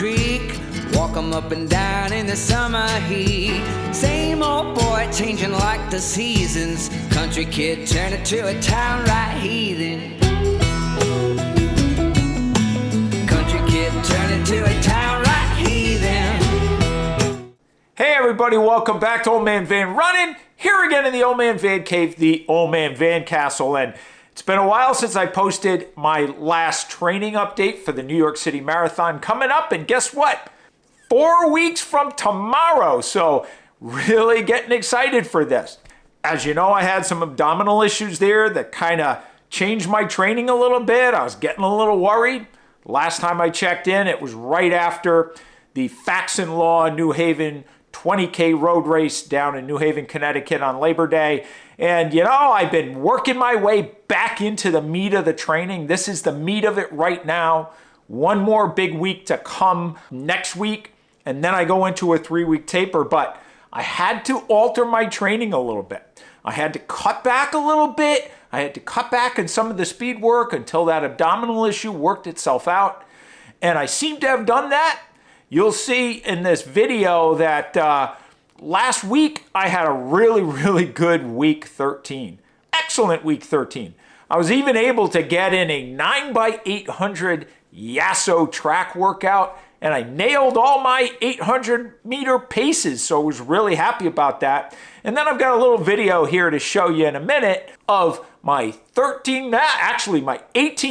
creek. Walk 'em up and down in the summer heat. Same old boy changing like the seasons. Country kid turning to a town right heathen. Country kid turning to a town right heathen. Hey everybody, welcome back to Old Man Van Running. Here again in the Old Man Van Cave, the Old Man Van Castle. And it's been a while since I posted my last training update for the New York City Marathon coming up. And guess what? 4 weeks from tomorrow. So really getting excited for this. As you know, I had some abdominal issues there that kind of changed my training a little bit. I was getting a little worried. Last time I checked in, it was right after the Faxon Law New Haven 20K road race down in New Haven, Connecticut on Labor Day. And you know, I've been working my way back into the meat of the training. This is the meat of it right now. One more big week to come next week, and then I go into a 3-week taper. But I had to alter my training a little bit. I had to cut back a little bit. I had to cut back on some of the speed work until that abdominal issue worked itself out. And I seem to have done that. You'll see in this video that last week I had a really good week 13. Excellent week 13. I was even able to get in a 9x800 Yasso track workout, and I nailed all my 800 meter paces, so I was really happy about that. And then I've got a little video here to show you in a minute of my 18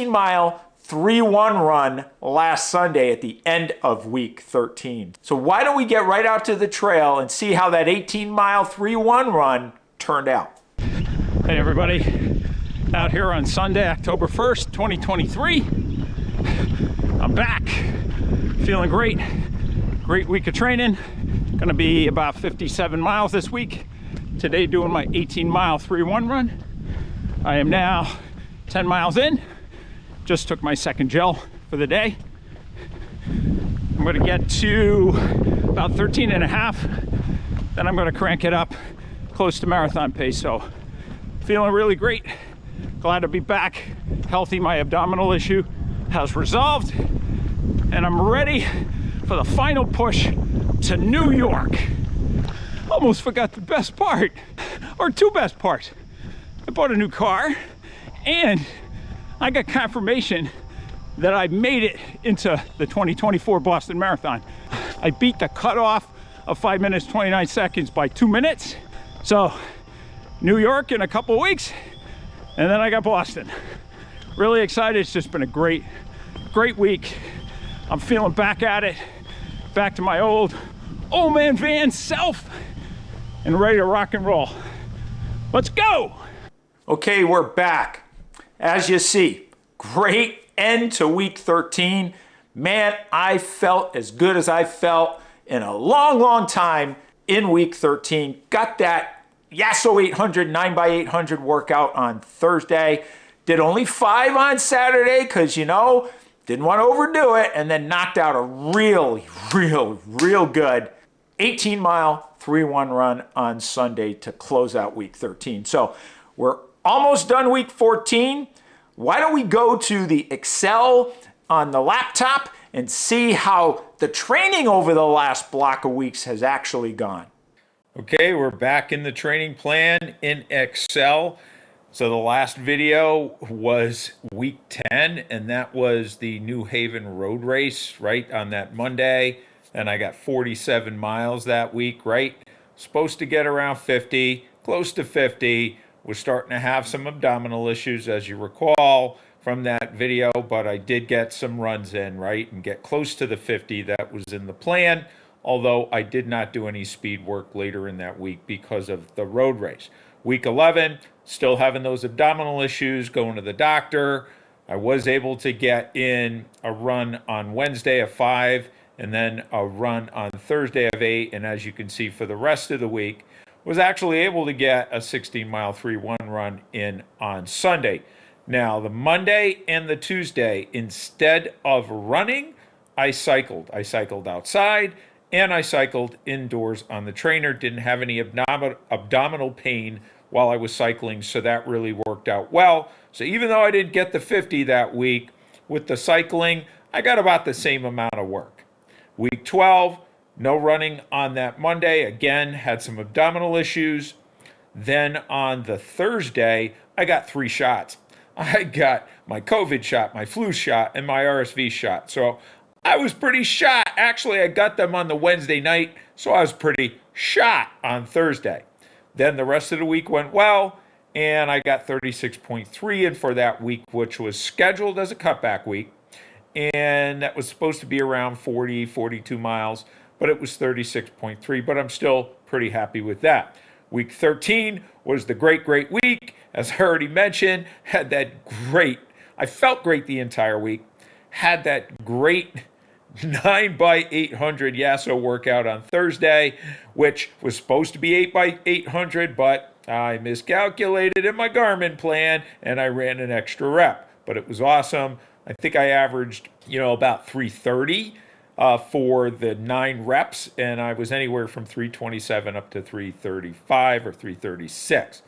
mile 3-1 run last Sunday at the end of week 13. So why don't we get right out to the trail and see how that 18 mile 3-1 run turned out. Hey everybody, out here on Sunday, October 1st, 2023. I'm back, feeling great. Great week of training. Gonna be about 57 miles this week. Today doing my 18 mile 3-1 run. I am now 10 miles in. Just took my second gel for the day. I'm gonna get to about 13 and a half. Then I'm gonna crank it up close to marathon pace. So feeling really great. Glad to be back healthy. My abdominal issue has resolved. And I'm ready for the final push to New York. Almost forgot the best part, or two best parts. I bought a new car and I got confirmation that I made it into the 2024 Boston Marathon. I beat the cutoff of 5 minutes, 29 seconds by 2 minutes. So New York in a couple of weeks, and then I got Boston. Really excited. It's just been a great week. I'm feeling back at it, back to my old man Van self, and ready to rock and roll. Let's go. Okay, we're back. As you see, great end to week 13. Man, I felt as good as I felt in a long time in week 13. Got that Yasso 800, 9x800 workout on Thursday. Did only 5 on Saturday because, you know, didn't want to overdo it, and then knocked out a real good 18 mile 3-1 run on Sunday to close out week 13. So we're almost done week 14. Why don't we go to the Excel on the laptop and see how the training over the last block of weeks has actually gone. Okay, we're back in the training plan in Excel. So the last video was week 10, and that was the New Haven road race, right, on that Monday. And I got 47 miles that week, right? Supposed to get around 50, close to 50. Was starting to have some abdominal issues, as you recall from that video, but I did get some runs in, right, and get close to the 50 that was in the plan, although I did not do any speed work later in that week because of the road race. Week 11, still having those abdominal issues, going to the doctor. I was able to get in a run on Wednesday of 5, and then a run on Thursday of 8, and as you can see for the rest of the week, was actually able to get a 16-mile 3-1 run in on Sunday. Now, the Monday and the Tuesday, instead of running, I cycled. I cycled outside, and I cycled indoors on the trainer. Didn't have any abdominal pain while I was cycling, so that really worked out well. So even though I didn't get the 50 that week, with the cycling, I got about the same amount of work. Week 12, no running on that Monday. Again, had some abdominal issues. Then on the Thursday, I got 3 shots. I got my COVID shot, my flu shot, and my RSV shot. So I was pretty shot. Actually, I got them on the Wednesday night, so I was pretty shot on Thursday. Then the rest of the week went well, and I got 36.3 in for that week, which was scheduled as a cutback week. And that was supposed to be around 40, 42 miles, but it was 36.3, but I'm still pretty happy with that. Week 13 was the great week. As I already mentioned, had that great, I felt great the entire week, had that great 9x800 Yasso workout on Thursday, which was supposed to be 8x800, but I miscalculated in my Garmin plan and I ran an extra rep. But it was awesome. I think I averaged, about 330 for the 9 reps, and I was anywhere from 327 up to 335 or 336.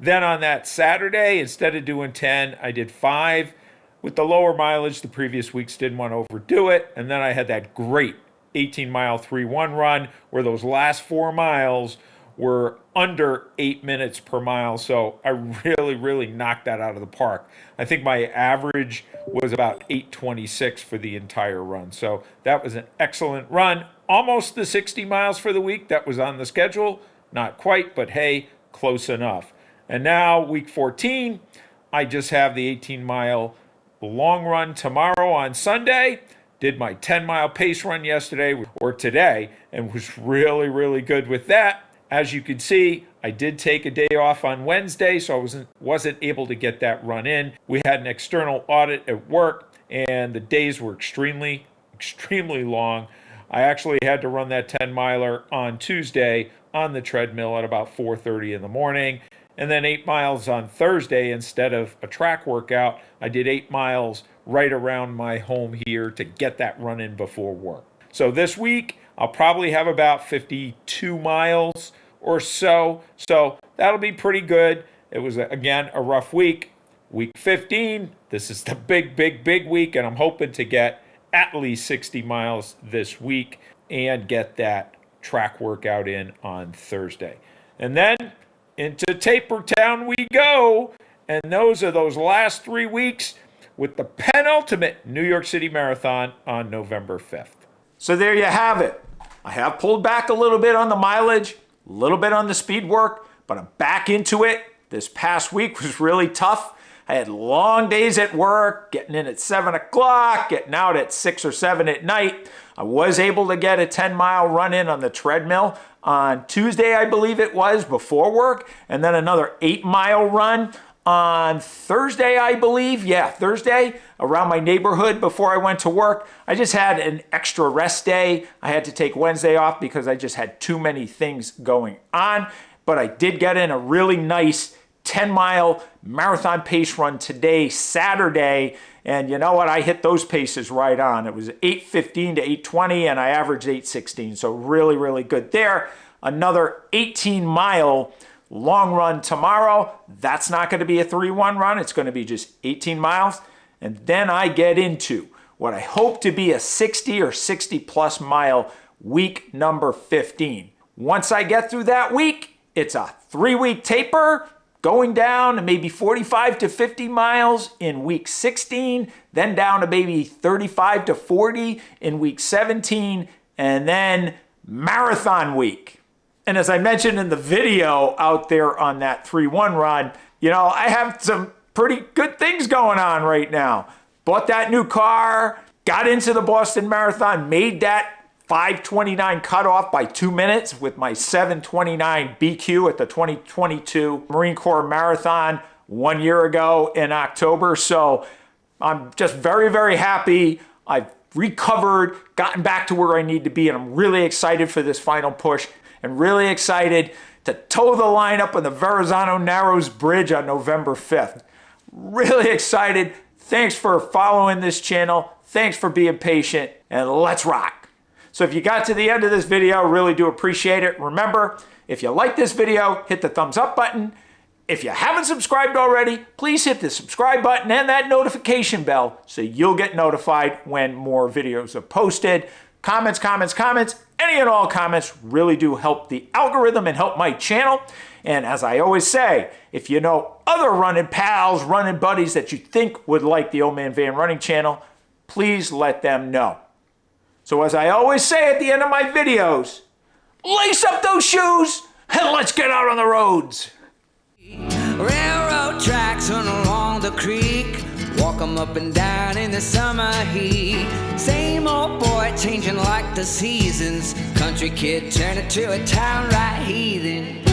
Then on that Saturday, instead of doing 10, I did 5. With the lower mileage, the previous weeks didn't want to overdo it. And then I had that great 18-mile 3-1 run where those last 4 miles were under 8 minutes per mile. So I really knocked that out of the park. I think my average was about 8:26 for the entire run. So that was an excellent run. Almost the 60 miles for the week that was on the schedule. Not quite, but hey, close enough. And now week 14, I just have the 18-mile long run tomorrow on Sunday. Did my 10-mile pace run yesterday or today and was really good with that. As you can see, I did take a day off on Wednesday, so I wasn't able to get that run in. We had an external audit at work, and the days were extremely long. I actually had to run that 10-miler on Tuesday on the treadmill at about 4:30 in the morning. And then 8 miles on Thursday instead of a track workout. I did 8 miles right around my home here to get that run in before work. So this week, I'll probably have about 52 miles or so. So that'll be pretty good. It was, again, a rough week. Week 15, this is the big week, and I'm hoping to get at least 60 miles this week and get that track workout in on Thursday. And then into Taper Town we go, and those are those last 3 weeks with the penultimate New York City Marathon on November 5th. So there you have it. I have pulled back a little bit on the mileage, a little bit on the speed work, but I'm back into it. This past week was really tough. I had long days at work, getting in at 7 o'clock, getting out at 6 or 7 at night. I was able to get a 10-mile run in on the treadmill on Tuesday, I believe it was, before work, and then another 8-mile run on Thursday, I believe. Yeah, Thursday, around my neighborhood before I went to work. I just had an extra rest day. I had to take Wednesday off because I just had too many things going on, but I did get in a really nice 10-mile marathon pace run today, Saturday, and you know what? I hit those paces right on. It was 8:15 to 8:20, and I averaged 8:16, so really good there. Another 18-mile long run tomorrow. That's not going to be a 3-1 run. It's going to be just 18 miles, and then I get into what I hope to be a 60 or 60-plus mile week number 15. Once I get through that week, it's a 3-week taper, going down to maybe 45 to 50 miles in week 16, then down to maybe 35 to 40 in week 17, and then marathon week. And as I mentioned in the video out there on that 3-1 run, I have some pretty good things going on right now. Bought that new car, got into the Boston Marathon, made that 5:29 cutoff by 2 minutes with my 7:29 BQ at the 2022 Marine Corps Marathon 1 year ago in October. So I'm just very happy. I've recovered, gotten back to where I need to be, and I'm really excited for this final push and really excited to toe the line up on the Verrazano Narrows Bridge on November 5th. Really excited. Thanks for following this channel. Thanks for being patient, and let's rock. So if you got to the end of this video, really do appreciate it. Remember, if you like this video, hit the thumbs up button. If you haven't subscribed already, please hit the subscribe button and that notification bell so you'll get notified when more videos are posted. Comments, comments, comments. Any and all comments really do help the algorithm and help my channel. And as I always say, if you know other running pals, running buddies that you think would like the Old Man Van Running channel, please let them know. So as I always say at the end of my videos, lace up those shoes and let's get out on the roads. Railroad tracks run along the creek, walk 'em up and down in the summer heat. Same old boy changing like the seasons, country kid turning to a town right heathen.